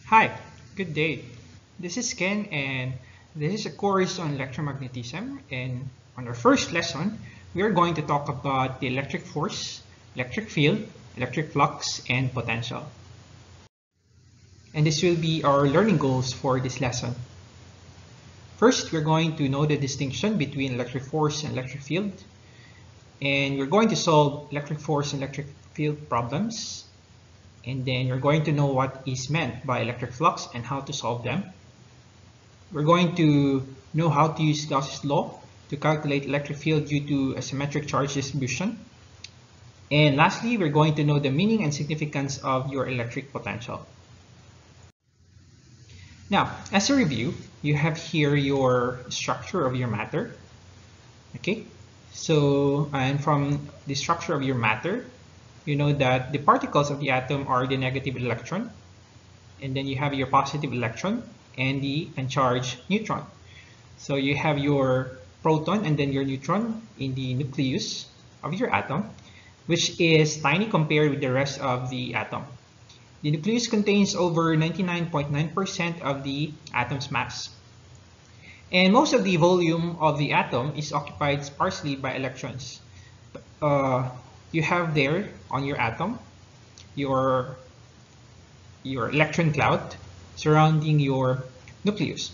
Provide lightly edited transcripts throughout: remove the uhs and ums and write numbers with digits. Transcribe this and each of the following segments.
Hi, good day. This is Ken and this is a course on electromagnetism, and on our first lesson we are going to talk about the electric force, electric field, electric flux, and potential. And this will be our learning goals for this lesson. First, we're going to know the distinction between electric force and electric field, and we're going to solve electric force and electric field problems. And then you're going to know what is meant by electric flux and how to solve them. We're going to know how to use Gauss's law to calculate electric field due to a symmetric charge distribution. And lastly, we're going to know the meaning and significance of your electric potential. Now, as a review, you have here your structure of your matter. Okay, so and from the structure of your matter, you know that the particles of the atom are the negative electron, and then you have your positive electron and the uncharged neutron. So you have your proton and then your neutron in the nucleus of your atom, which is tiny compared with the rest of the atom. The nucleus contains over 99.9% of the atom's mass. And most of the volume of the atom is occupied sparsely by electrons. You have there on your atom your electron cloud surrounding your nucleus.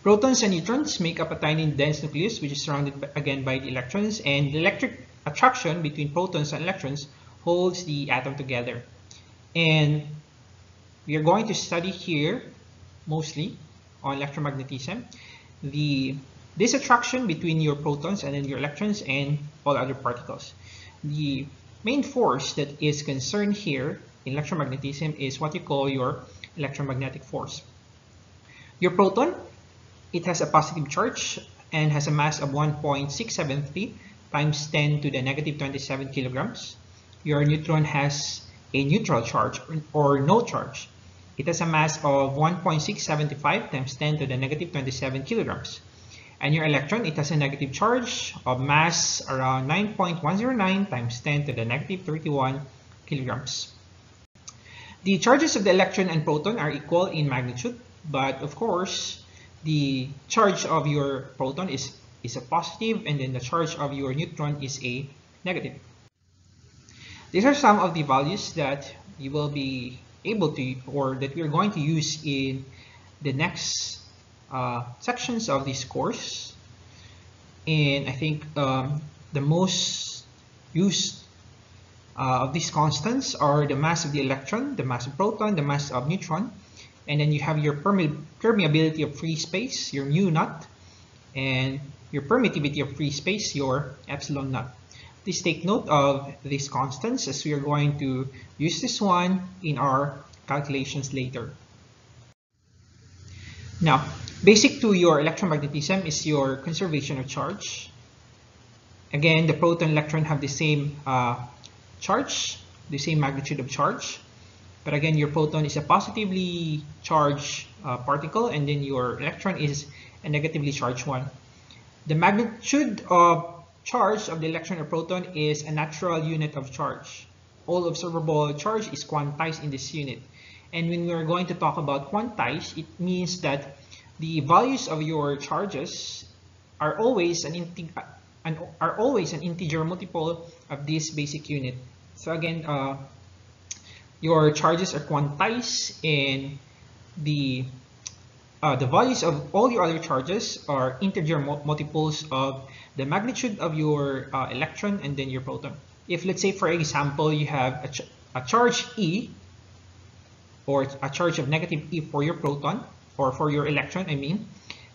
Protons and neutrons make up a tiny dense nucleus which is surrounded again by the electrons, and the electric attraction between protons and electrons holds the atom together. And we are going to study here mostly on electromagnetism this attraction between your protons and then your electrons and all other particles. The main force that is concerned here in electromagnetism is what you call your electromagnetic force. Your proton, it has a positive charge and has a mass of 1.673 times 10 to the negative 27 kilograms. Your neutron has a neutral charge or no charge. It has a mass of 1.675 times 10 to the negative 27 kilograms. And your electron, it has a negative charge of mass around 9.109 times 10 to the negative 31 kilograms. The charges of the electron and proton are equal in magnitude, but of course, the charge of your proton is a positive, and then the charge of your neutron is a negative. These are some of the values that you will be able to, or that we are going to use in the next sections of this course. And I think the most used of these constants are the mass of the electron, the mass of proton, the mass of neutron, and then you have your permeability of free space, your mu naught, and your permittivity of free space, your epsilon naught. Please take note of these constants as we are going to use this one in our calculations later. Now, basic to your electromagnetism is your conservation of charge. Again, the proton and electron have the same charge, the same magnitude of charge. But again, your proton is a positively charged particle, and then your electron is a negatively charged one. The magnitude of charge of the electron or proton is a natural unit of charge. All observable charge is quantized in this unit. And when we are going to talk about quantized, it means that the values of your charges are always an integer multiple of this basic unit. So again, your charges are quantized, and the values of all your other charges are integer multiples of the magnitude of your electron and then your proton. If, let's say, for example, you have a charge E, or a charge of negative E for your proton, or for your electron, I mean,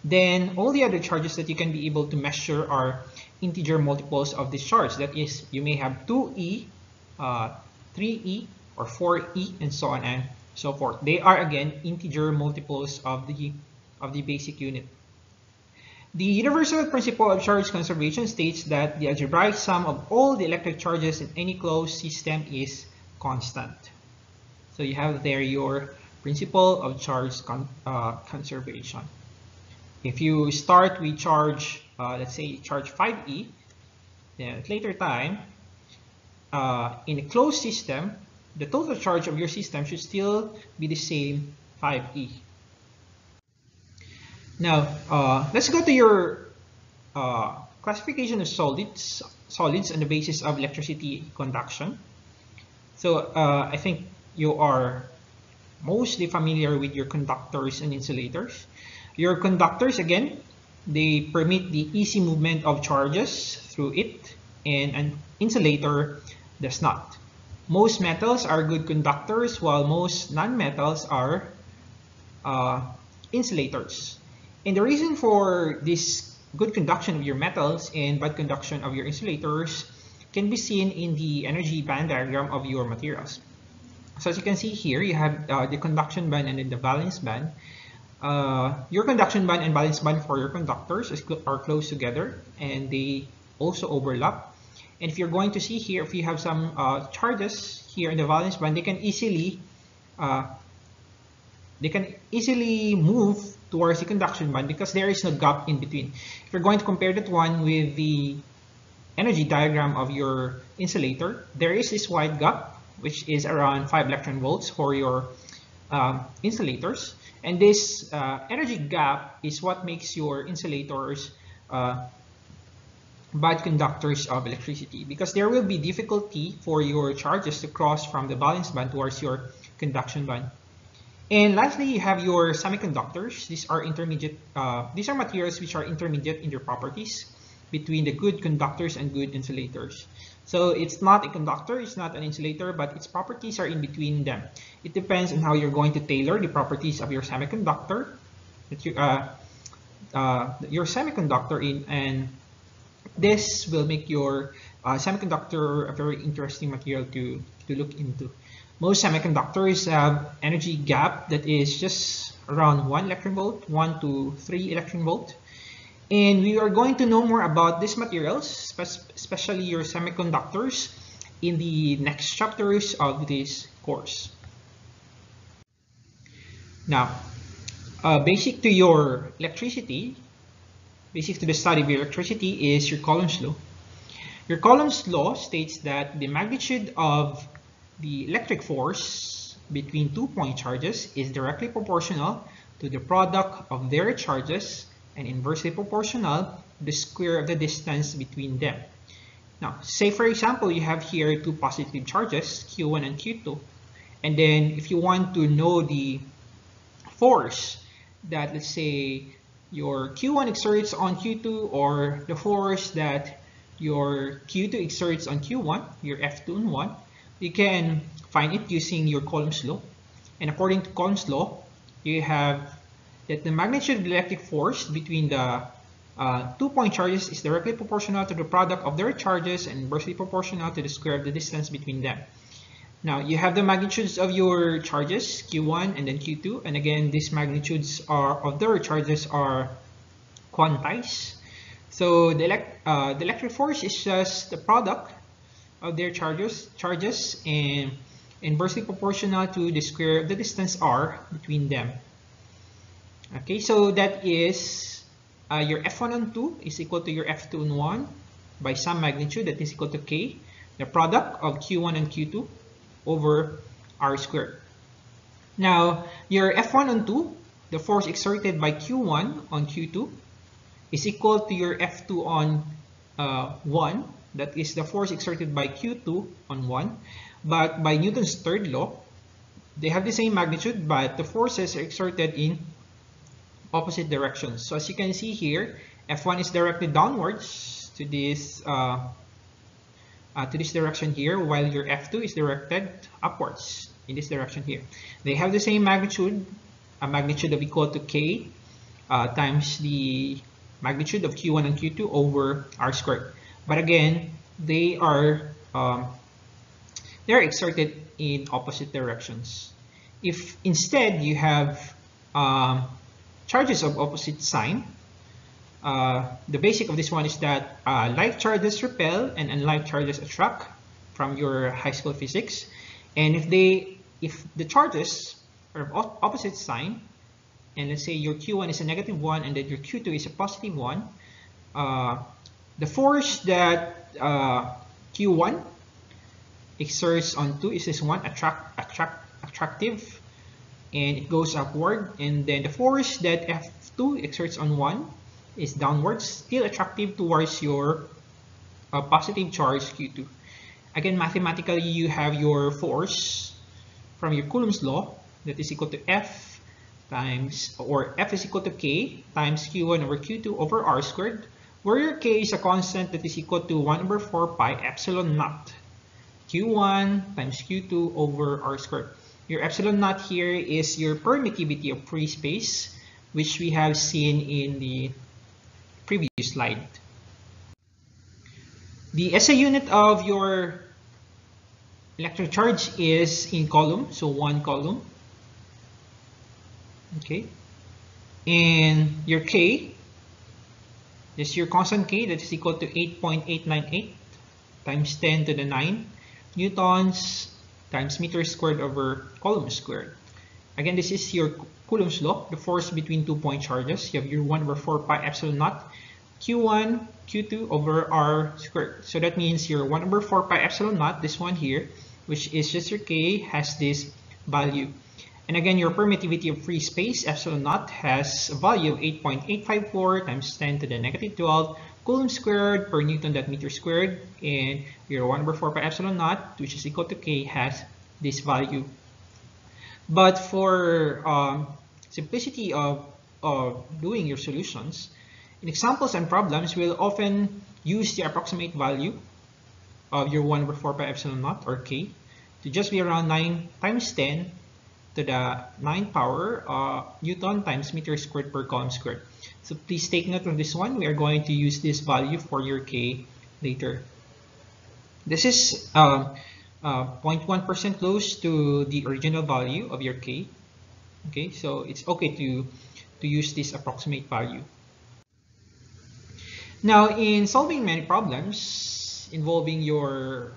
then all the other charges that you can be able to measure are integer multiples of this charge. That is, you may have 2E, 3E, or 4E, and so on and so forth. They are again integer multiples of the basic unit. The universal principle of charge conservation states that the algebraic sum of all the electric charges in any closed system is constant. So you have there your principle of charge conservation. If you start with charge, let's say charge 5E, then at later time, in a closed system, the total charge of your system should still be the same 5e. Now, let's go to your classification of solids on the basis of electricity conduction. So I think you are mostly familiar with your conductors and insulators. Your conductors, again, they permit the easy movement of charges through it, and an insulator does not. Most metals are good conductors, while most non-metals are insulators. And the reason for this good conduction of your metals and bad conduction of your insulators can be seen in the energy band diagram of your materials. So as you can see here, you have the conduction band and then the valence band. Your conduction band and valence band for your conductors are close together, and they also overlap. And if you're going to see here, if you have some charges here in the valence band, they can easily move towards the conduction band because there is no gap in between. If you're going to compare that one with the energy diagram of your insulator, there is this wide gap, which is around 5 electron volts for your insulators. And this energy gap is what makes your insulators bad conductors of electricity, because there will be difficulty for your charges to cross from the valence band towards your conduction band. And lastly, you have your semiconductors. These are intermediate. These are materials which are intermediate in their properties between the good conductors and good insulators. So it's not a conductor, it's not an insulator, but its properties are in between them. It depends on how you're going to tailor the properties of your semiconductor and this will make your semiconductor a very interesting material to look into. Most semiconductors have energy gap that is just around 1 electron volt, 1 to 3 electron volt. And we are going to know more about these materials, especially your semiconductors, in the next chapters of this course. Now, basic to your electricity, basic to the study of your electricity is your Coulombs law. Your Coulombs law states that the magnitude of the electric force between 2 point charges is directly proportional to the product of their charges and inversely proportional to the square of the distance between them. Now, say for example, you have here 2 positive charges, Q1 and Q2. And then if you want to know the force that, let's say, your Q1 exerts on Q2, or the force that your Q2 exerts on Q1, your F2 and 1, you can find it using your Coulombs law. And according to Coulombs law, you have that the magnitude of the electric force between the 2 point charges is directly proportional to the product of their charges and inversely proportional to the square of the distance between them. Now, you have the magnitudes of your charges, Q1 and then Q2. And again, these magnitudes of their charges are quantized. So the electric force is just the product of their charges and inversely proportional to the square of the distance r between them. Okay, so that is your F1 on 2 is equal to your F2 on 1 by some magnitude that is equal to K, the product of Q1 and Q2 over r squared. Now, your F1 on 2, the force exerted by Q1 on Q2 is equal to your F2 on 1, that is the force exerted by Q2 on 1. But by Newton's third law, they have the same magnitude, but the forces are exerted in opposite directions. So as you can see here, F1 is directed downwards to this direction here, while your F2 is directed upwards in this direction here. They have the same magnitude, a magnitude of equal to K times the magnitude of Q1 and Q2 over r squared. But again, they are they're exerted in opposite directions. If instead you have charges of opposite sign, the basic of this one is that like charges repel and unlike charges attract from your high school physics. And if the charges are of opposite sign, and let's say your Q1 is a -1 and then your Q2 is a +1, the force that Q1 exerts on 2 is this one attractive, and it goes upward, and then the force that F2 exerts on 1 is downwards, still attractive towards your positive charge Q2. Again, mathematically, you have your force from your Coulombs law that is equal to F times, or F is equal to K times Q1 over Q2 over R squared, where your K is a constant that is equal to 1 over 4 pi epsilon naught Q1 times Q2 over R squared. Your epsilon naught here is your permittivity of free space, which we have seen in the previous slide. The SI unit of your electric charge is in coulomb, so 1 coulomb. Okay, and your K is your constant K that is equal to 8.898 times 10 to the 9 newtons times meter squared over coulomb squared. Again, this is your Coulombs law, the force between 2 point charges. You have your 1 over 4 pi epsilon naught Q1 Q2 over R squared. So that means your 1 over 4 pi epsilon naught, this one here, which is just your K, has this value. And again, your permittivity of free space, epsilon naught, has a value of 8.854 times 10 to the negative 12 coulomb squared per newton that meter squared. And your 1 over 4 pi epsilon naught, which is equal to K, has this value. But for simplicity of doing your solutions, in examples and problems, we'll often use the approximate value of your 1 over 4 pi epsilon naught, or K, to just be around 9 times 10 to the 9 power newton times meter squared per coulomb squared. So please take note of this one. We are going to use this value for your K later. This is 0.1% close to the original value of your K. Okay, so it's okay to use this approximate value. Now, in solving many problems involving your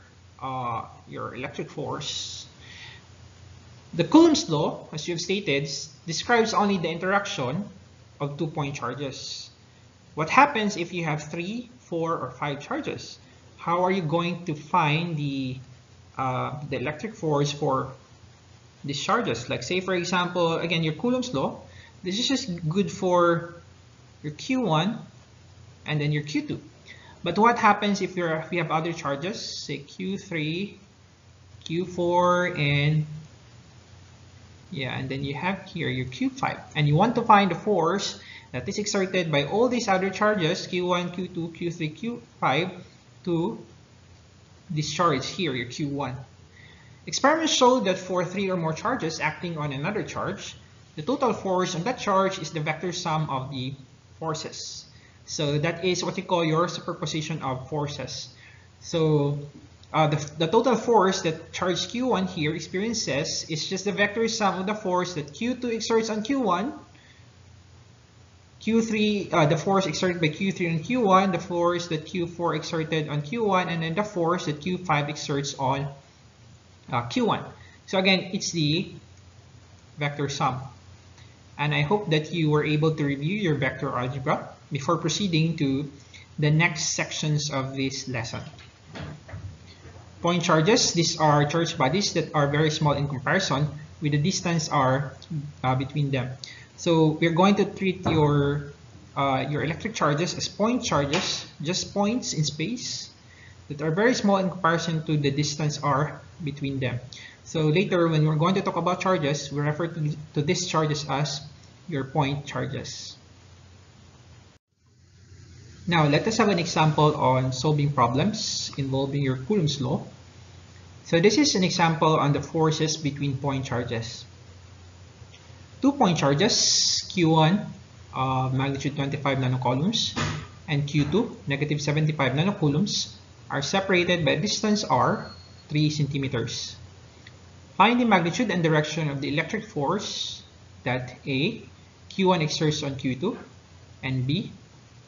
electric force, the Coulombs law, as you have stated, describes only the interaction of 2 point charges. What happens if you have 3, 4, or 5 charges? How are you going to find the electric force for these charges? Like, say for example, again, your Coulombs law, this is just good for your Q1 and then your Q2. But what happens if we have other charges, say Q3, Q4, and then you have here your Q5, and you want to find the force that is exerted by all these other charges, Q1, Q2, Q3, Q5, to this charge here, your Q1. Experiments show that for 3 or more charges acting on another charge, the total force on that charge is the vector sum of the forces. So that is what you call your superposition of forces. So the total force that charge Q1 here experiences is just the vector sum of the force that Q2 exerts on Q1, Q3, the force exerted by Q3 on Q1, the force that Q4 exerted on Q1, and then the force that Q5 exerts on Q1. So again, it's the vector sum. And I hope that you were able to review your vector algebra before proceeding to the next sections of this lesson. Point charges, these are charge bodies that are very small in comparison with the distance r between them. So we're going to treat your electric charges as point charges, just points in space that are very small in comparison to the distance r between them. So later, when we're going to talk about charges, we refer to these charges as your point charges. Now, let us have an example on solving problems involving your Coulombs law. So this is an example on the forces between point charges. 2 point charges, Q1 of magnitude 25 nanocoulombs and Q2 negative 75 nanocoulombs, are separated by a distance r, 3 centimeters. Find the magnitude and direction of the electric force that A, Q1 exerts on Q2, and B,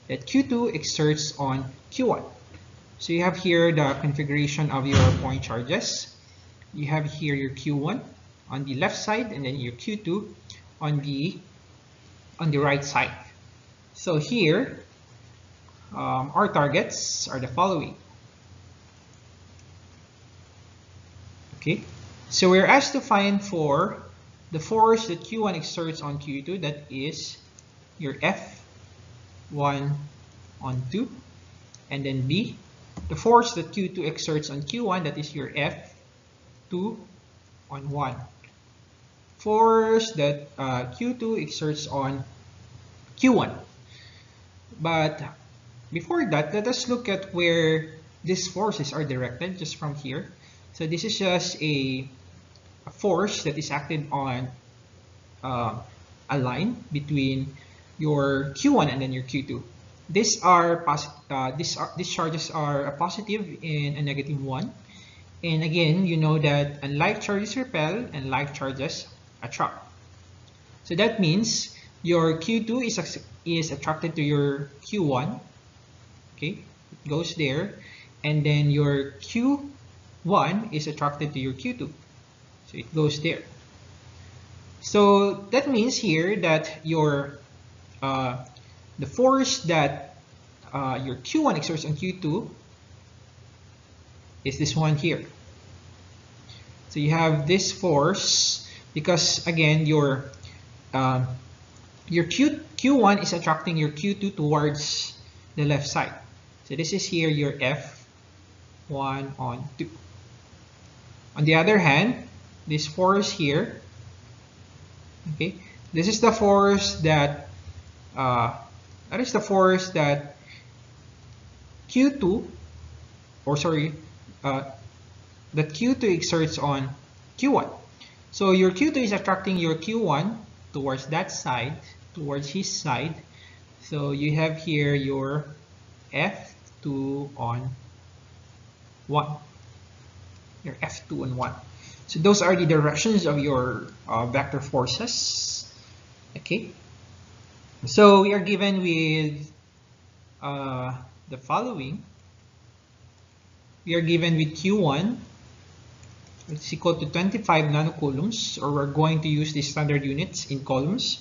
that Q2 exerts on Q1. So you have here the configuration of your point charges. You have here your Q1 on the left side and then your Q2 on the right side. So here, our targets are the following. Okay, so we're asked to find for the force that Q1 exerts on Q2, that is your F1 on 2, and then B, the force that Q2 exerts on Q1, that is your F2 on 1. Force that Q2 exerts on Q1. But before that, let us look at where these forces are directed just from here. So this is just a force that is acted on a line between your Q1 and then your Q2. These charges are a positive and a negative one. And again, you know that unlike charges repel and like charges attract. So that means your Q2 is attracted to your Q1. Okay, it goes there. And then your Q1 is attracted to your Q2. So it goes there. So that means here that your the force that your Q1 exerts on Q2 is this one here. So you have this force because again your Q1 is attracting your Q2 towards the left side. So this is here your F1 on 2. On the other hand, this force here, okay, this is the force that Q2, or sorry, that Q2 exerts on Q1. So your Q2 is attracting your Q1 towards that side, towards his side. So you have here your F2 on 1. Your F2 on 1. So those are the directions of your vector forces. Okay. So we are given with the following. We are given with Q1, which is equal to 25 nanocoulombs, or we're going to use the standard units in coulombs.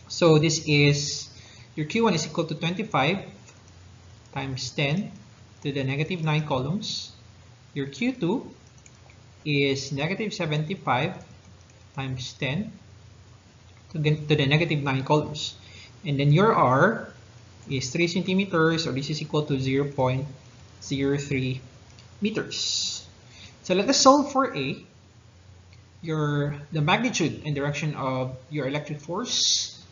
So this is, your Q1 is equal to 25 times 10 to the negative 9 coulombs. Your Q2 is negative 75 times 10 to the negative 9 coulombs. And then your R is 3 centimeters, or this is equal to 0.03 meters. So let us solve for A. The magnitude and direction of your electric force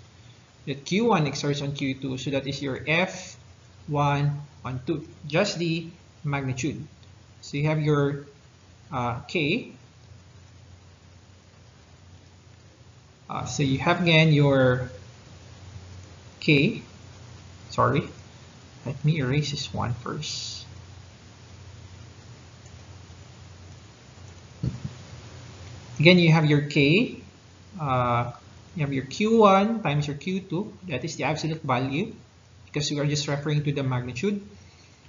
that Q1 exerts on Q2. So that is your F1 on 2, just the magnitude. So you have your K. So you have again your K. Sorry, let me erase this one first. Again, you have your K. You have your Q1 times your Q2. That is the absolute value, because we are just referring to the magnitude,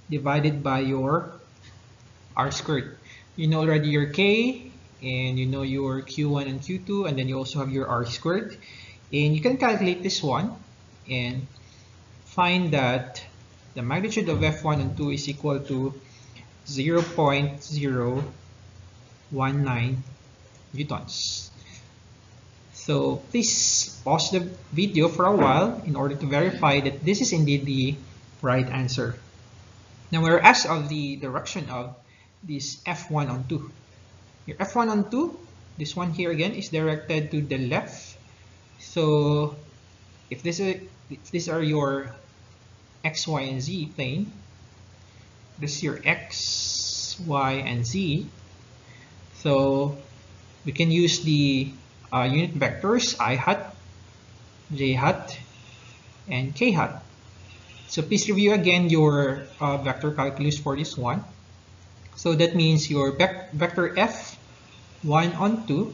divided by your R squared. You know already your K, and you know your Q1 and Q2, and then you also have your R squared. And you can calculate this one and find that the magnitude of F1 and 2 is equal to 0.019 newtons. So please pause the video for a while in order to verify that this is indeed the right answer. Now we're asked of the direction of this F1 on 2. Your F1 on 2, this one here again, is directed to the left. So if these are your X, Y, and Z plane, this is your X, Y, and Z. So we can use the unit vectors I hat, J hat, and K hat. So please review again your vector calculus for this one. So that means your vector F1 on 2,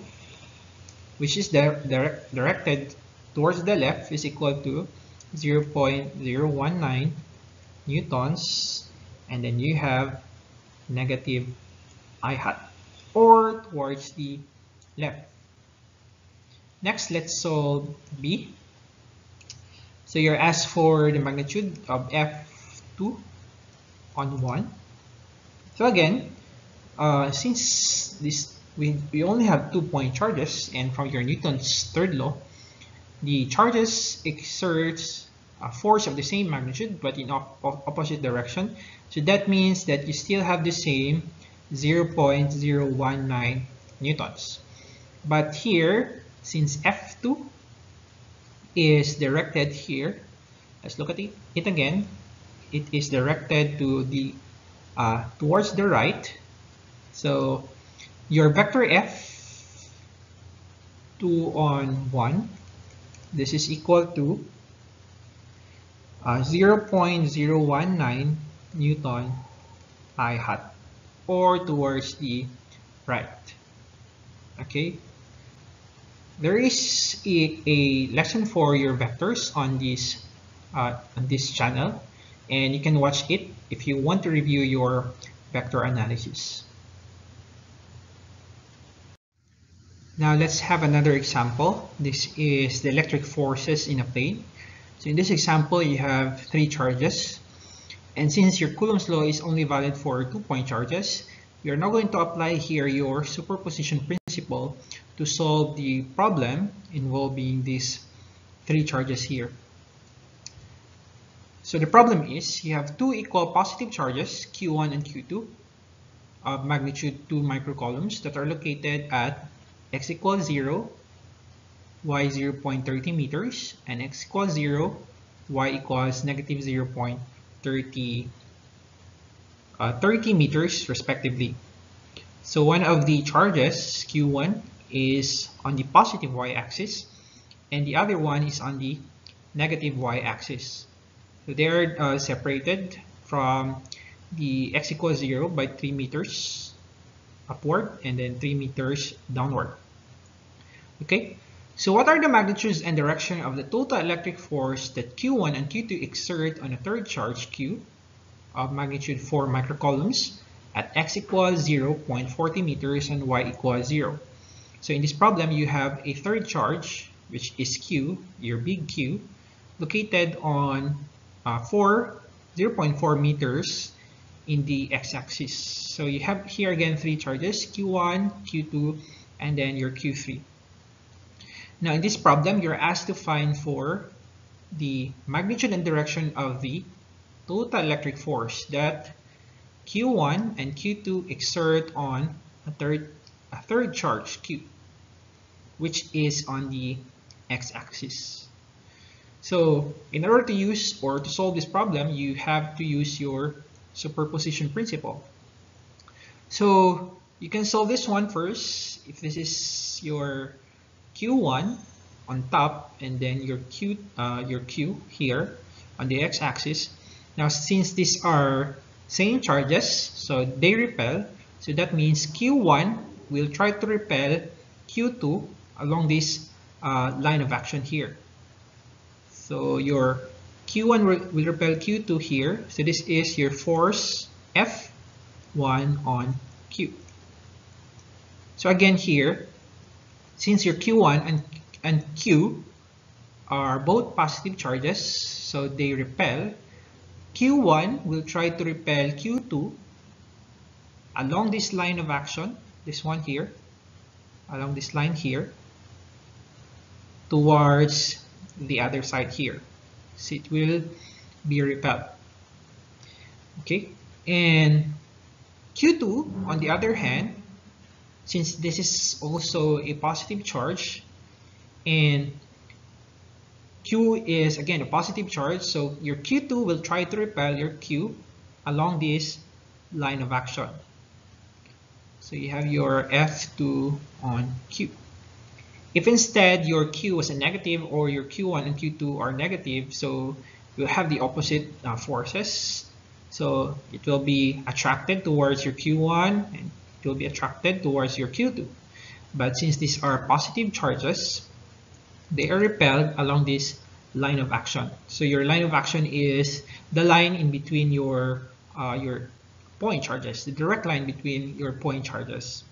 which is directed towards the left, is equal to 0.019 newtons, and then you have negative I hat, or towards the left. Next, let's solve B. So you're asked for the magnitude of F2 on 1. So again, since we only have 2-point charges, and from your Newton's third law, the charges exerts a force of the same magnitude but in opposite direction. So that means that you still have the same 0.019 newtons. But here, since F2 is directed here, let's look at it again. It is directed to the towards the right. So your vector F2 on 1, this is equal to 0.019 Newton I hat, or towards the right. Okay. There is a lesson for your vectors on this channel, and you can watch it if you want to review your vector analysis. Now let's have another example. This is the electric forces in a plane. So in this example, you have 3 charges. And since your Coulombs law is only valid for 2-point charges, we are now going to apply here your superposition principle to solve the problem involving these 3 charges here. So the problem is you have 2 equal positive charges, Q1 and Q2, of magnitude 2 microcoulombs that are located at x equals 0, y 0.30 meters, and x equals 0, y equals negative 0.30 30 meters respectively. So one of the charges, Q1, is on the positive y-axis, and the other one is on the negative y-axis. So they are separated from the x equals 0 by 3 meters upward and then 3 meters downward. Okay, so what are the magnitudes and direction of the total electric force that Q1 and Q2 exert on a third charge Q of magnitude 4 microcoulombs at x equals 0.40 meters and y equals 0? So in this problem, you have a third charge, which is Q, your big Q, located on 0.4 meters in the x-axis. So you have here again 3 charges, Q1, Q2, and then your Q3. Now in this problem, you're asked to find for the magnitude and direction of the total electric force that Q1 and Q2 exert on a third charge Q, which is on the x-axis. So in order to use or to solve this problem, you have to use your superposition principle. So you can solve this one first. If this is your Q1 on top and then your Q here on the x-axis. Now since these are same charges, so they repel, so that means Q1 will try to repel Q2 along this line of action here. So your Q1 will repel Q2 here. So this is your force F1 on Q. So again here, since your Q1 and Q are both positive charges, so they repel, Q1 will try to repel Q2 along this line of action, this one here, along this line here, towards the other side here. So it will be repelled. Okay, and Q2 on the other hand, since this is also a positive charge and Q is again a positive charge, so your Q2 will try to repel your Q along this line of action. So you have your F2 on Q. If instead your Q was a negative or your Q1 and Q2 are negative, so you'll have the opposite forces. So it will be attracted towards your Q1 and it will be attracted towards your Q2. But since these are positive charges, they are repelled along this line of action. So your line of action is the line in between your point charges, the direct line between your point charges.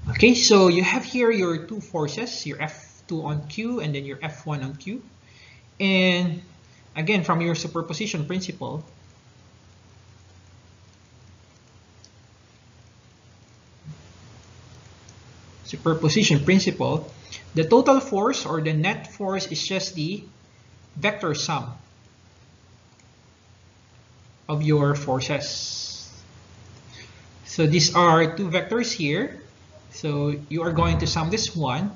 Okay, so you have here your 2 forces, your F2 on Q and then your F1 on Q. And again, from your superposition principle, superposition principle, the total force or the net force is just the vector sum of your forces. So these are two vectors here. So you are going to sum this one,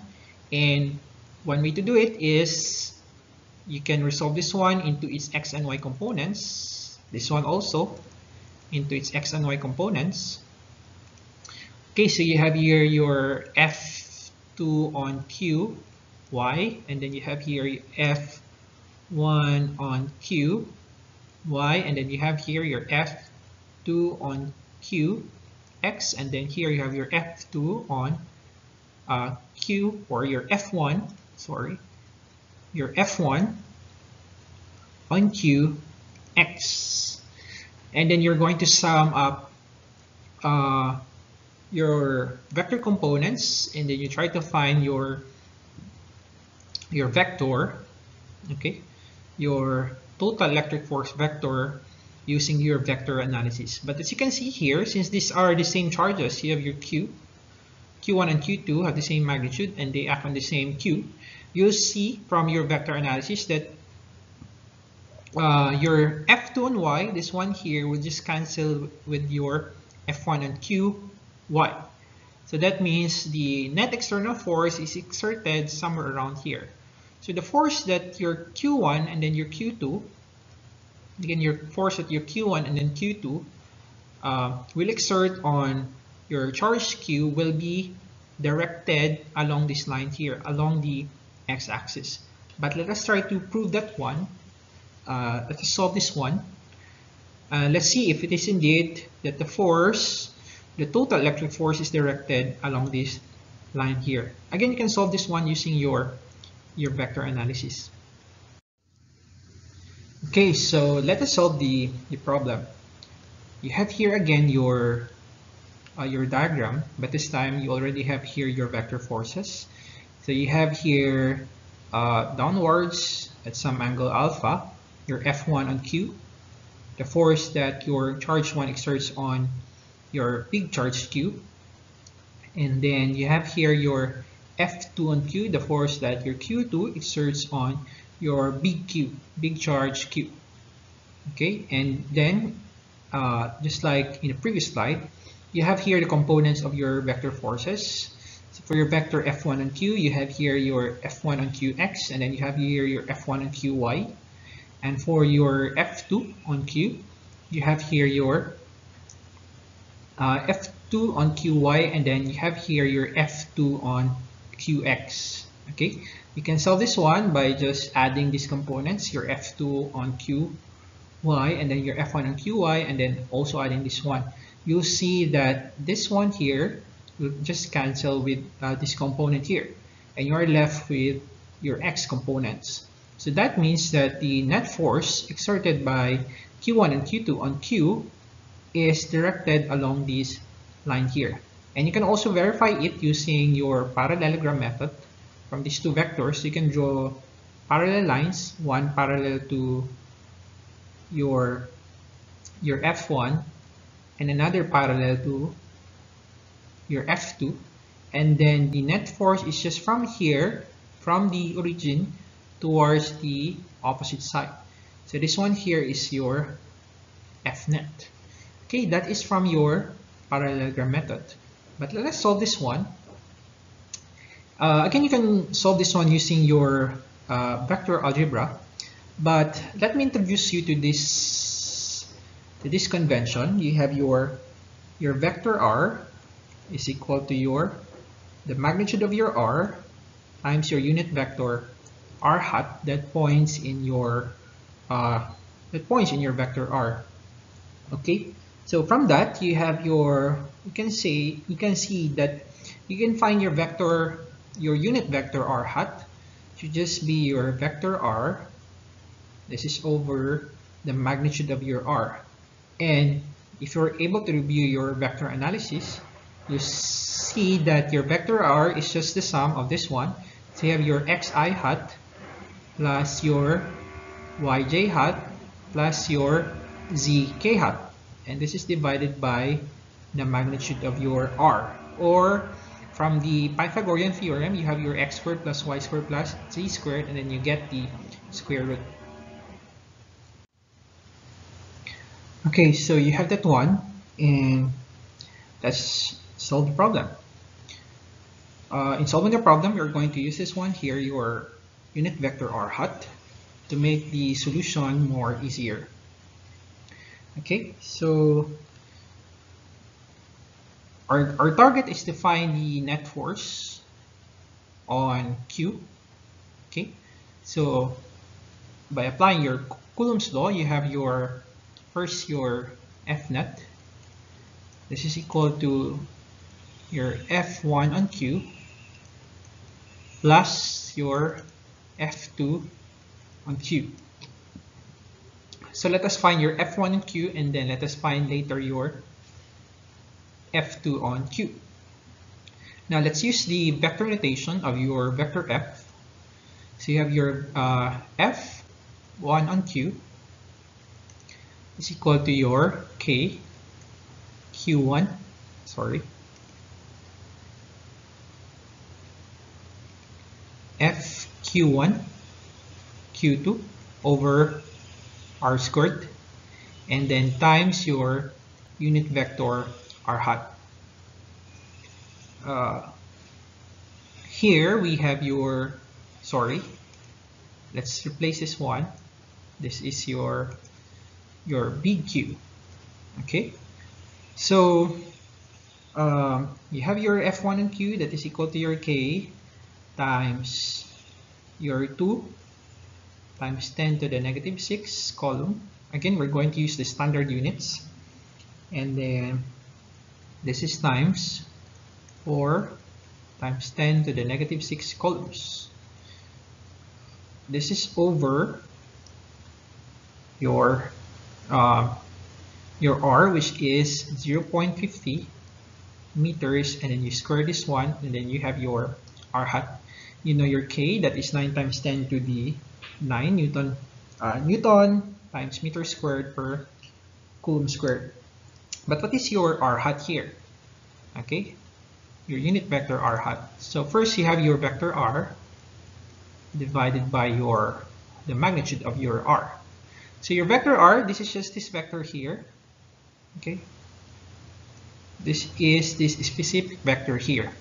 and one way to do it is you can resolve this one into its x and y components, this one also into its x and y components. Okay, so you have here your F2 on Q, y, and then you have here F1 on Q, y, and then you have here your F2 on Q, x, and then here you have your F2 on Q, or your F1, sorry, your F1 on Q, x. And then you're going to sum up your vector components, and then you try to find your vector, okay, your total electric force vector using your vector analysis. But as you can see here, since these are the same charges, you have your Q1 and Q2 have the same magnitude and they act on the same Q. You'll see from your vector analysis that your F2 and Y, this one here, will just cancel with your F1 and Q, Y. So that means the net external force is exerted somewhere around here. So the force that your Q1 and then your Q2, again your force at your Q1 and then Q2 will exert on your charge Q will be directed along this line here, along the x-axis. But let us try to prove that one. Let us solve this one. Let's see if it is indeed that the force, the total electric force, is directed along this line here. Again, you can solve this one using your vector analysis. Okay, so let us solve the problem. You have here again your diagram, but this time you already have here your vector forces. So you have here downwards at some angle alpha, your F1 on Q, the force that your charge 1 exerts on your big charge Q. And then you have here your F2 on Q, the force that your Q2 exerts on your big Q, big charge Q. Okay, and then just like in the previous slide, you have here the components of your vector forces. So for your vector F1 on Q, you have here your F1 on QX, and then you have here your F1 on QY. And for your F2 on Q, you have here your F2 on QY, and then you have here your F2 on QX. Okay, you can solve this one by just adding these components, your F2 on QY, and then your F1 on QY, and then also adding this one. You'll see that this one here will just cancel with this component here, and you are left with your X components. So that means that the net force exerted by Q1 and Q2 on Q is directed along this line here. And you can also verify it using your parallelogram method. From these two vectors, you can draw parallel lines, one parallel to your F1 and another parallel to your F2. And then the net force is just from here, from the origin towards the opposite side. So this one here is your F net. Okay, that is from your parallelogram method. But let us solve this one. Again, you can solve this one using your vector algebra. But let me introduce you to this convention. You have your vector r is equal to the magnitude of your r times your unit vector r hat that points in your vector r. Okay, so from that you have you can see that you can find your unit vector r hat should just be your vector r. This is over the magnitude of your r. And if you're able to review your vector analysis, you see that your vector r is just the sum of this one. So you have your xi hat plus your yj hat plus your zk hat, and this is divided by the magnitude of your r, or From the Pythagorean theorem, you have your x squared plus y squared plus z squared, and then you get the square root. Okay, so you have that one, and let's solve the problem. In solving the problem, you're going to use this one here, your unit vector r hat, to make the solution more easier. Okay, so our target is to find the net force on Q. Okay, so by applying your Coulombs law, you have your first your F net. This is equal to your F1 on Q plus your F2 on Q. So let us find your F1 on Q, and then let us find later your F2 on Q. Now let's use the vector notation of your vector F. So you have your F1 on Q is equal to your K, Q1, sorry, FQ1, Q2 over R squared, and then times your unit vector R hat. Here we have your, sorry, let's replace this one. This is your big Q. Okay, so you have your F1 and Q that is equal to your K times your 2 times 10 to the negative 6 column. Again, we're going to use the standard units, and then this is times 4 times 10 to the negative 6 columns. This is over your R, which is 0.50 meters, and then you square this one, and then you have your R hat. You know your K, that is 9 times 10 to the 9 Newton times meter squared per Coulomb squared. But what is your R hat here? Okay, your unit vector R hat. So first you have your vector R divided by the magnitude of your R. So your vector R, this is just this vector here. Okay, this is this specific vector here,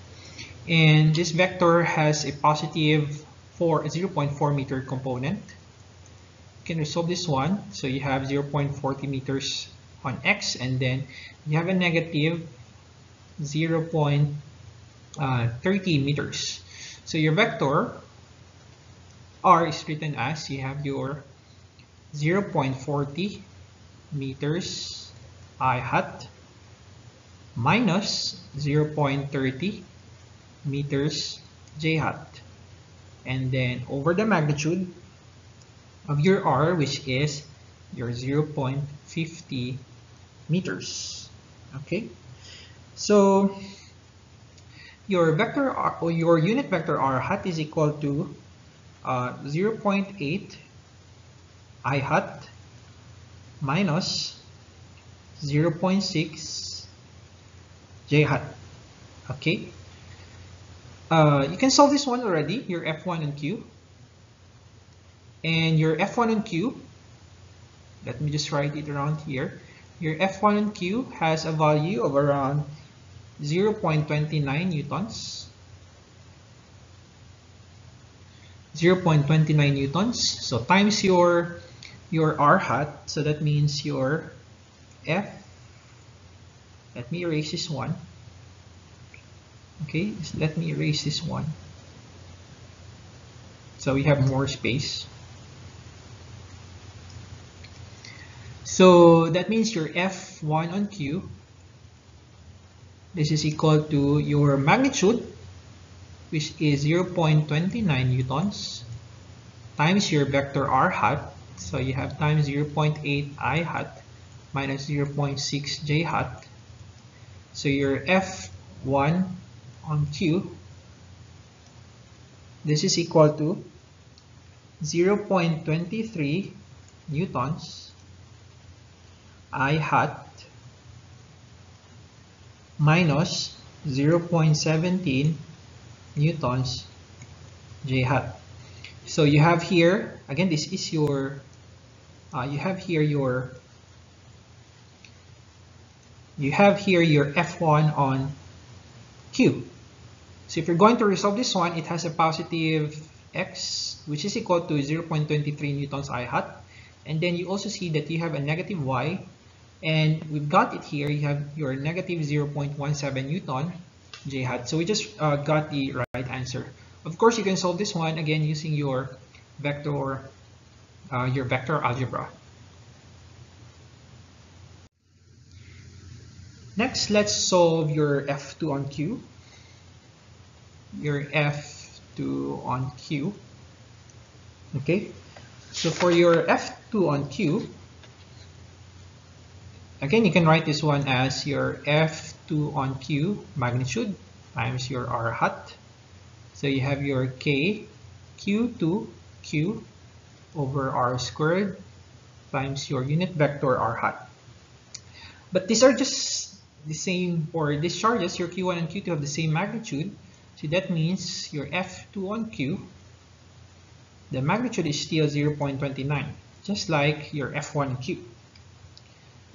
and this vector has a positive 0.4 meter component. You can resolve this one, so you have 0.40 meters on X, and then you have a negative 0.30 meters. So your vector R is written as, you have your 0.40 meters I hat minus 0.30 meters J hat, and then over the magnitude of your R, which is your 0.50 meters. Okay, so your vector R, or your unit vector R hat, is equal to 0.8 I hat minus 0.6 J hat. Okay, you can solve this one already, your F1 and Q. And your F1 and Q, let me just write it around here. Your F1 and Q has a value of around 0.29 newtons. 0.29 newtons. So times your R hat, so that means your F, let me erase this one. Okay, let me erase this one, so we have more space. So that means your F1 on Q, this is equal to your magnitude, which is 0.29 newtons, times your vector R hat, so you have times 0.8 I hat minus 0.6 J hat. So your F1 on Q, this is equal to 0.23 newtons I hat minus 0.17 newtons J hat. So you have here, again, this is your, you have here your F1 on Q. So if you're going to resolve this one, it has a positive X, which is equal to 0.23 newtons I hat. And then you also see that you have a negative Y, and we've got it here. You have your negative 0.17 newton J hat. So we just got the right answer. Of course, you can solve this one again using your vector algebra. Next, let's solve your F2 on Q. Your F2 on Q. Okay, so for your F2 on Q, again, you can write this one as your F2 on Q magnitude times your R hat. So you have your K Q2 Q over R squared times your unit vector R hat. But these are just the same, or these charges, your Q1 and Q2 have the same magnitude. So that means your F2 on Q, the magnitude is still 0.29, just like your F1 on Q.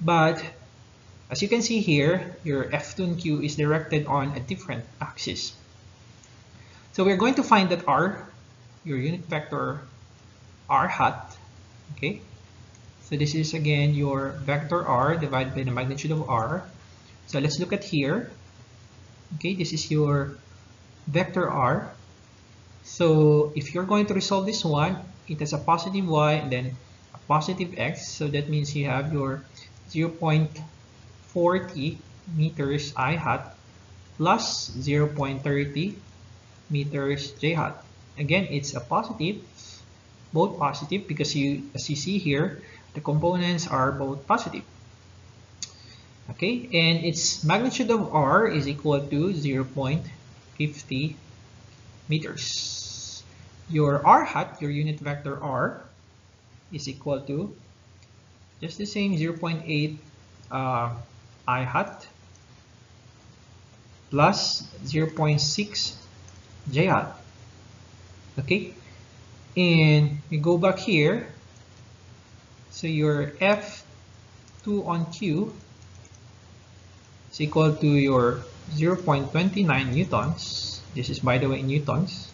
But as you can see here, your F2 on Q is directed on a different axis. So we're going to find that R, your unit vector R hat, okay? So this is again your vector R divided by the magnitude of R. So let's look at here. Okay, this is your vector R. So if you're going to resolve this one, it has a positive Y and then a positive X. So that means you have your 0.40 meters I hat plus 0.30 meters J hat. Again, it's a positive, both positive, because as you see here, the components are both positive. Okay, and its magnitude of R is equal to 0.50 meters. Your R hat, your unit vector R, is equal to just the same 0.8 I hat plus 0.6 J hat. Okay, and we go back here. So your F2 on Q is equal to your 0.29 newtons. This is, by the way, newtons,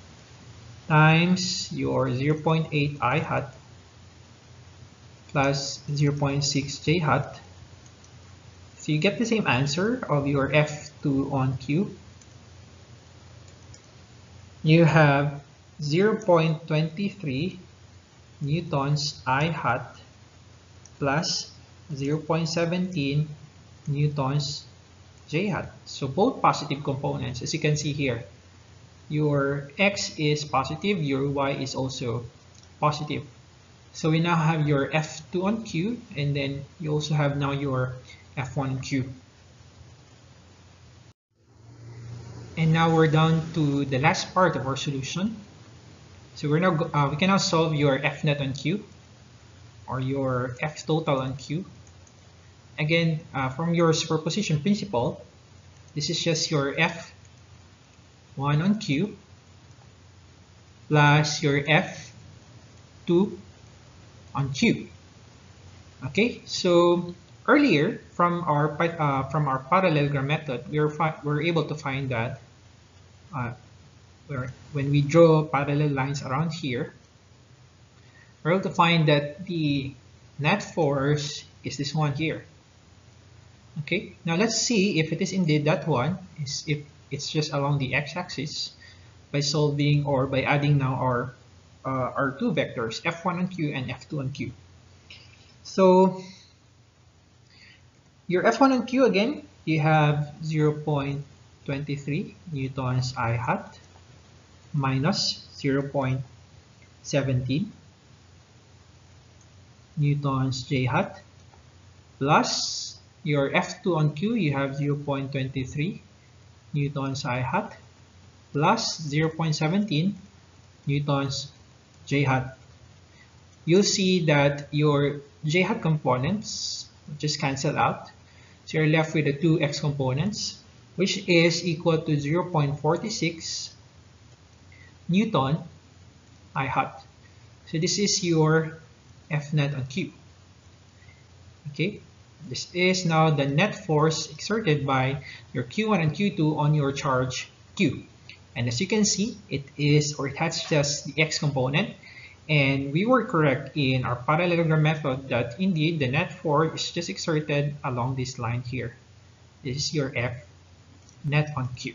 times your 0.8 I hat plus 0.6 J hat. So you get the same answer of your F2 on Q. You have 0.23 newtons I hat plus 0.17 newtons J hat. So both positive components, as you can see here. Your X is positive, your Y is also positive. So we now have your F2 on Q, and then you also have now your F1 on Q. And now we're down to the last part of our solution. So we're now we can now solve your F net on Q, or your F total on Q. Again, from your superposition principle, this is just your F1 on Q plus your F2 on Q. Okay, so earlier from our parallelogram method, we're able to find that when we draw parallel lines around here, we're able to find that the net force is this one here. Okay, now let's see if it is indeed that one, if it's just along the x-axis, by solving or by adding now our two vectors, F1 on Q and F2 on Q. So your F1 on Q, again, you have 0.23 newtons I hat minus 0.17 newtons J hat plus your F2 on Q, you have 0.23 newtons I hat plus 0.17 newtons J hat. You'll see that your J hat components just cancel out. So you're left with the two X components. which is equal to 0.46 Newton I hat. So this is your F net on Q. Okay, this is now the net force exerted by your Q1 and Q2 on your charge Q. And as you can see, it has just the X component. And we were correct in our parallelogram method that indeed the net force is just exerted along this line here. This is your F net on Q.